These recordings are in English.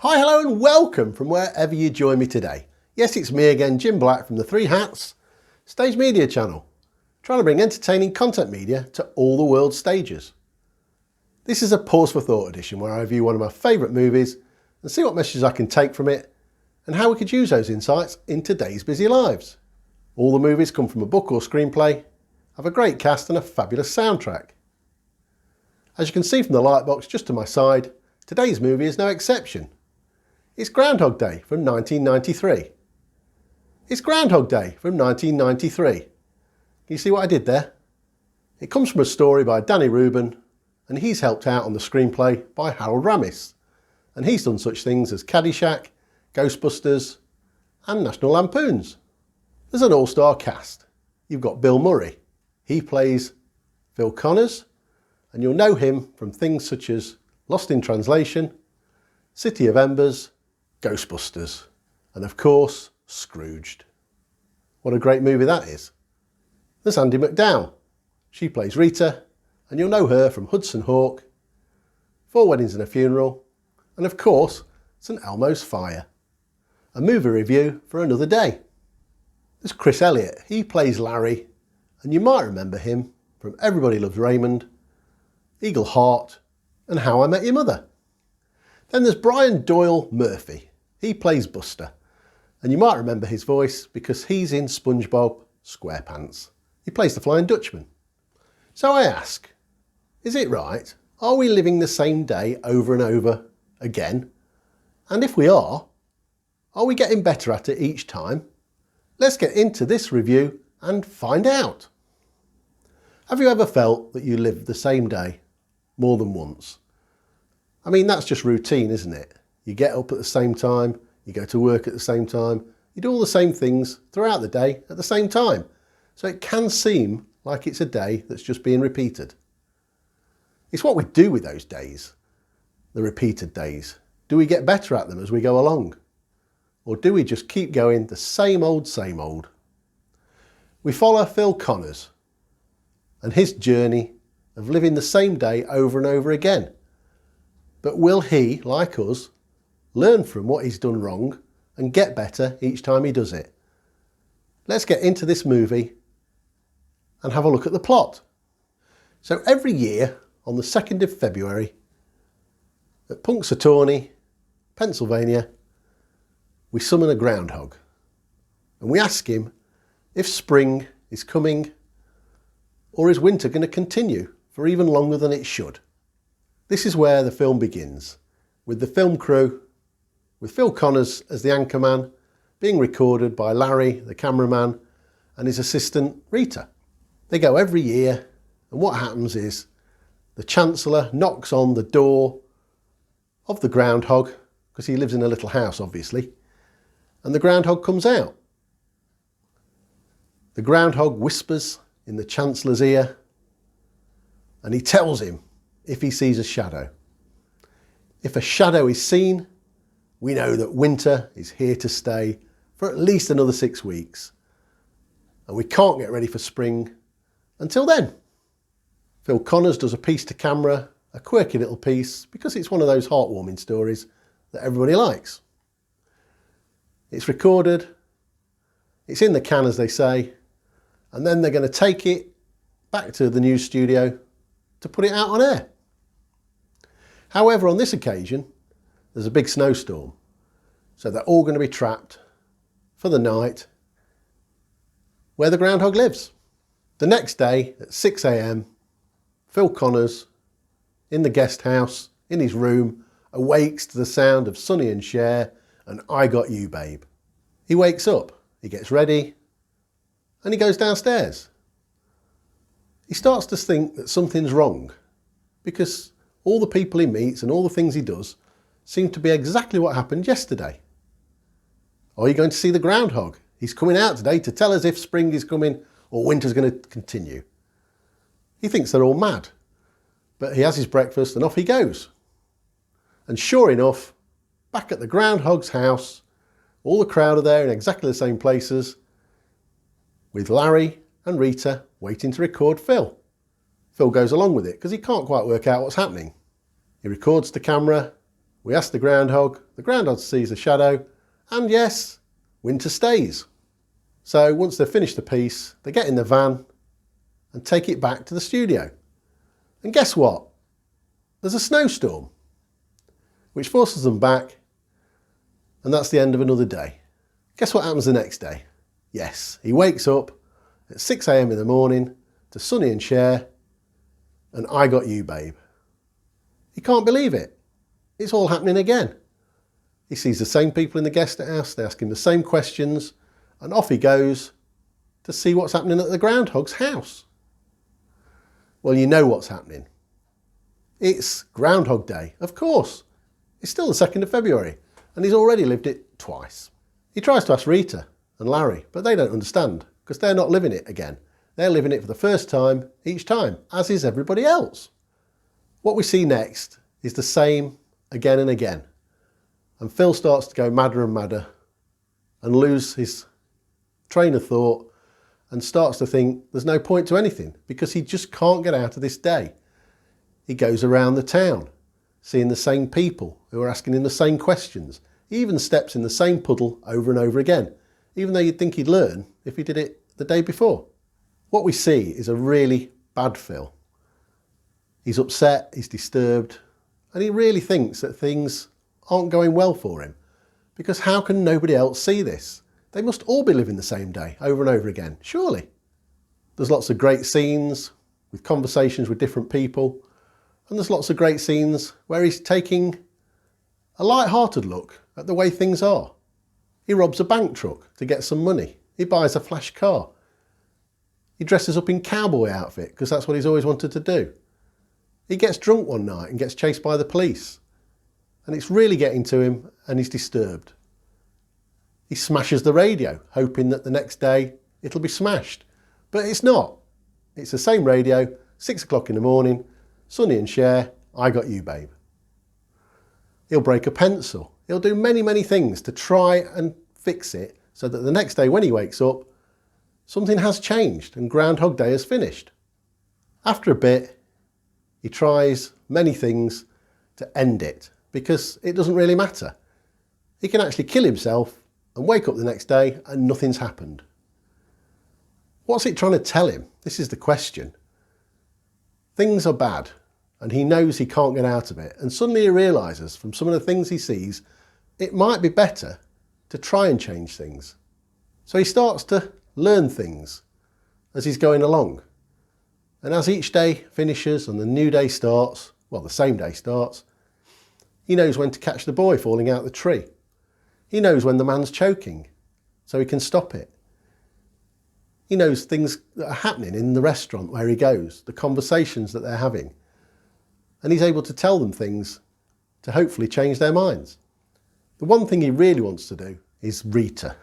Hi, hello and welcome from wherever you join me today. Yes, it's me again, Jim Black from the Three Hats Stage Media channel, trying to bring entertaining content media to all the world's stages. This is a pause for thought edition where I review one of my favourite movies and see what messages I can take from it and how we could use those insights in today's busy lives. All the movies come from a book or screenplay, have a great cast and a fabulous soundtrack. As you can see from the lightbox just to my side, today's movie is no exception. It's Groundhog Day from 1993. It's Groundhog Day from 1993. Can you see what I did there? It comes from a story by Danny Rubin, and he's helped out on the screenplay by Harold Ramis. And he's done such things as Caddyshack, Ghostbusters, and National Lampoons. There's an all-star cast. You've got Bill Murray. He plays Phil Connors, and you'll know him from things such as Lost in Translation, City of Embers, Ghostbusters, and of course, Scrooged. What a great movie that is. There's Andie MacDowell. She plays Rita, and you'll know her from Hudson Hawk, 4 Weddings and a Funeral, and of course, St Elmo's Fire. A movie review for another day. There's Chris Elliott. He plays Larry, and you might remember him from Everybody Loves Raymond, Eagle Heart, and How I Met Your Mother. Then there's Brian Doyle Murphy. He plays Buster, and you might remember his voice because he's in SpongeBob SquarePants. He plays the Flying Dutchman. So I ask, is it right? Are we living the same day over and over again? And if we are we getting better at it each time? Let's get into this review and find out. Have you ever felt that you live the same day more than once? I mean, that's just routine, isn't it? You get up at the same time, you go to work at the same time, you do all the same things throughout the day at the same time. So it can seem like it's a day that's just being repeated. It's what we do with those days, the repeated days. Do we get better at them as we go along? Or do we just keep going the same old, same old? We follow Phil Connors and his journey of living the same day over and over again. But will he, like us, learn from what he's done wrong and get better each time he does it? Let's get into this movie and have a look at the plot. So every year on the 2nd of February at Punxsutawney, Pennsylvania, we summon a groundhog and we ask him if spring is coming or is winter going to continue for even longer than it should. This is where the film begins, with the film crew, with Phil Connors as the anchorman, being recorded by Larry, the cameraman, and his assistant, Rita. They go every year, and what happens is the Chancellor knocks on the door of the groundhog, because he lives in a little house, obviously, and the groundhog comes out. The groundhog whispers in the Chancellor's ear, and he tells him if he sees a shadow. If a shadow is seen, we know that winter is here to stay for at least another 6 weeks. And we can't get ready for spring until then. Phil Connors does a piece to camera, a quirky little piece, because it's one of those heartwarming stories that everybody likes. It's recorded, it's in the can as they say, and then they're going to take it back to the news studio to put it out on air. However, on this occasion, there's a big snowstorm, so they're all going to be trapped for the night where the groundhog lives. The next day at 6 AM, Phil Connors, in the guest house, in his room, awakes to the sound of Sonny and Cher and I Got You Babe. He wakes up, he gets ready, and he goes downstairs. He starts to think that something's wrong, because all the people he meets and all the things he does seem to be exactly what happened yesterday. Are you going to see the groundhog? He's coming out today to tell us if spring is coming or winter's going to continue. He thinks they're all mad, but he has his breakfast and off he goes. And sure enough, back at the groundhog's house, all the crowd are there in exactly the same places, with Larry and Rita waiting to record Phil. Phil goes along with it because he can't quite work out what's happening. He records the camera We ask the groundhog sees a shadow, and yes, winter stays. So once they've finished the piece, they get in the van and take it back to the studio. And guess what? There's a snowstorm, which forces them back, and that's the end of another day. Guess what happens the next day? Yes, he wakes up at 6 AM in the morning to Sonny and Cher and I Got You, Babe. He can't believe it. It's all happening again. He sees the same people in the guest house, they ask him the same questions, and off he goes to see what's happening at the groundhog's house. Well, you know what's happening. It's Groundhog Day, of course. It's still the 2nd of February, and he's already lived it twice. He tries to ask Rita and Larry, but they don't understand, because they're not living it again. They're living it for the first time each time, as is everybody else. What we see next is the same again and again. And Phil starts to go madder and madder and lose his train of thought and starts to think there's no point to anything because he just can't get out of this day. He goes around the town, seeing the same people who are asking him the same questions. He even steps in the same puddle over and over again, even though you'd think he'd learn if he did it the day before. What we see is a really bad Phil. He's upset, he's disturbed, and he really thinks that things aren't going well for him. Because how can nobody else see this? They must all be living the same day over and over again, surely. There's lots of great scenes with conversations with different people, and there's lots of great scenes where he's taking a light-hearted look at the way things are. He robs a bank truck to get some money. He buys a flash car. He dresses up in cowboy outfit because that's what he's always wanted to do. He gets drunk one night and gets chased by the police. And it's really getting to him and he's disturbed. He smashes the radio, hoping that the next day it'll be smashed. But it's not. It's the same radio, 6 o'clock in the morning, Sonny and Cher, I Got You, Babe. He'll break a pencil. He'll do many, many things to try and fix it so that the next day when he wakes up, something has changed and Groundhog Day has finished. After a bit, he tries many things to end it because it doesn't really matter. He can actually kill himself and wake up the next day and nothing's happened. What's it trying to tell him? This is the question. Things are bad and he knows he can't get out of it, and suddenly he realises from some of the things he sees it might be better to try and change things. So he starts to learn things as he's going along. And as each day finishes and the new day starts, well, the same day starts, he knows when to catch the boy falling out the tree. He knows when the man's choking, so he can stop it. He knows things that are happening in the restaurant where he goes, the conversations that they're having. And he's able to tell them things to hopefully change their minds. The one thing he really wants to do is Rita.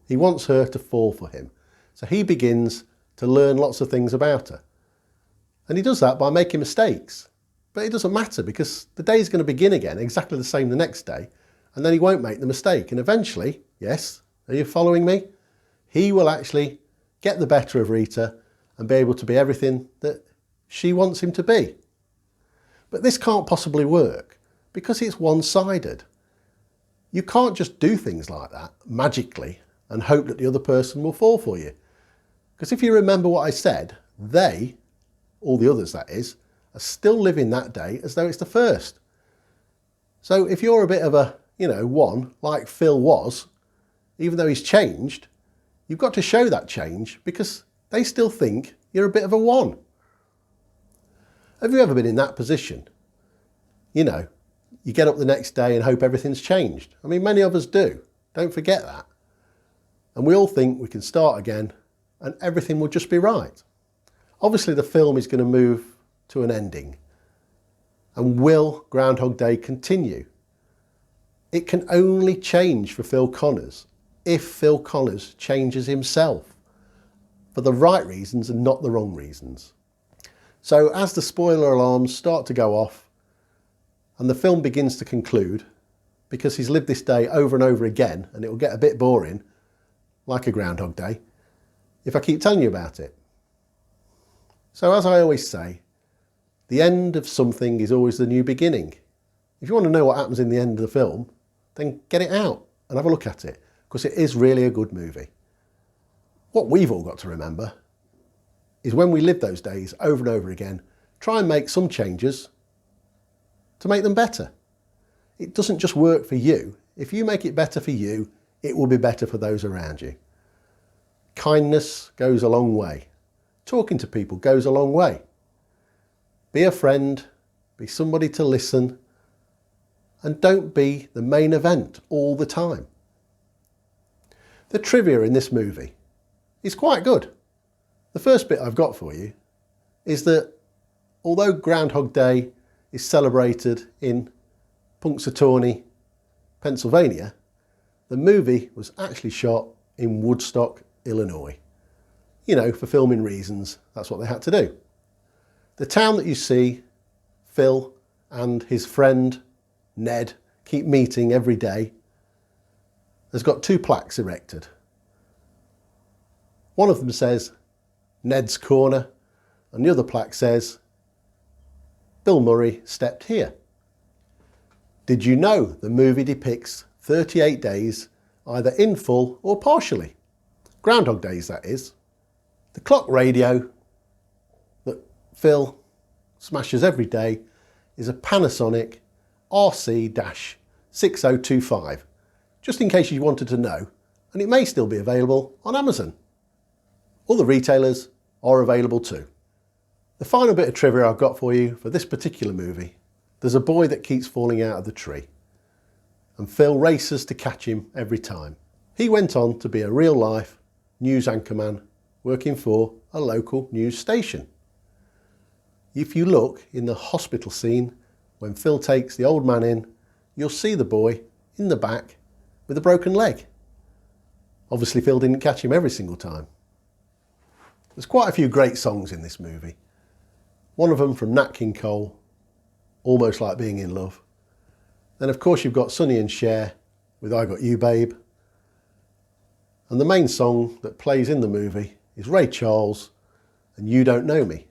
He wants her to fall for him. So he begins to learn lots of things about her. And he does that by making mistakes. But it doesn't matter because the day's going to begin again exactly the same the next day, and then he won't make the mistake. And eventually, yes, are you following me? He will actually get the better of Rita and be able to be everything that she wants him to be. But this can't possibly work because it's one-sided. You can't just do things like that magically and hope that the other person will fall for you. Because if you remember what I said, they, all the others that is, are still living that day as though it's the first. So if you're a bit of a, one, like Phil was, even though he's changed, you've got to show that change because they still think you're a bit of a one. Have you ever been in that position? You get up the next day and hope everything's changed. I mean, many of us do. Don't forget that. And we all think we can start again and everything will just be right. Obviously, the film is going to move to an ending. And will Groundhog Day continue? It can only change for Phil Connors if Phil Connors changes himself for the right reasons and not the wrong reasons. So as the spoiler alarms start to go off and the film begins to conclude, because he's lived this day over and over again and it will get a bit boring, like a Groundhog Day, if I keep telling you about it. So as I always say, the end of something is always the new beginning. If you want to know what happens in the end of the film, then get it out and have a look at it, because it is really a good movie. What we've all got to remember is when we live those days over and over again, try and make some changes to make them better. It doesn't just work for you. If you make it better for you, it will be better for those around you. Kindness goes a long way. Talking to people goes a long way. Be a friend, be somebody to listen, and don't be the main event all the time. The trivia in this movie is quite good. The first bit I've got for you is that although Groundhog Day is celebrated in Punxsutawney, Pennsylvania, the movie was actually shot in Woodstock, Illinois. You know, for filming reasons, that's what they had to do. The town that you see Phil and his friend Ned keep meeting every day has got 2 plaques erected. One of them says Ned's Corner, and the other plaque says Bill Murray stepped here. Did you know the movie depicts 38 days either in full or partially? Groundhog Days, that is. The clock radio that Phil smashes every day is a Panasonic RC-6025, just in case you wanted to know, and it may still be available on Amazon. Other retailers are available too. The final bit of trivia I've got for you for this particular movie: there's a boy that keeps falling out of the tree, and Phil races to catch him every time. He went on to be a real-life news anchorman working for a local news station. If you look in the hospital scene when Phil takes the old man in, you'll see the boy in the back with a broken leg. Obviously Phil didn't catch him every single time. There's quite a few great songs in this movie. One of them from Nat King Cole, Almost Like Being in Love. Then of course you've got Sonny and Cher with I Got You Babe. And the main song that plays in the movie is Ray Charles and You Don't Know Me,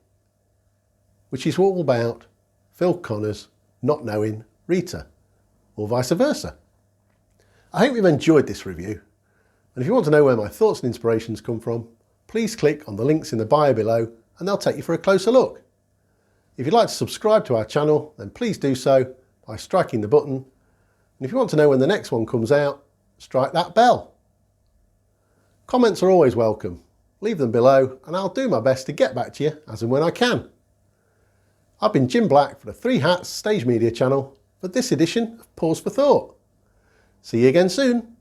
which is all about Phil Connors not knowing Rita, or vice versa. I hope you've enjoyed this review, and if you want to know where my thoughts and inspirations come from, please click on the links in the bio below and they'll take you for a closer look. If you'd like to subscribe to our channel, then please do so by striking the button, and if you want to know when the next one comes out, strike that bell. Comments are always welcome. Leave them below and I'll do my best to get back to you as and when I can. I've been Jim Black for the Three Hats Stage Media channel for this edition of Pause for Thought. See you again soon.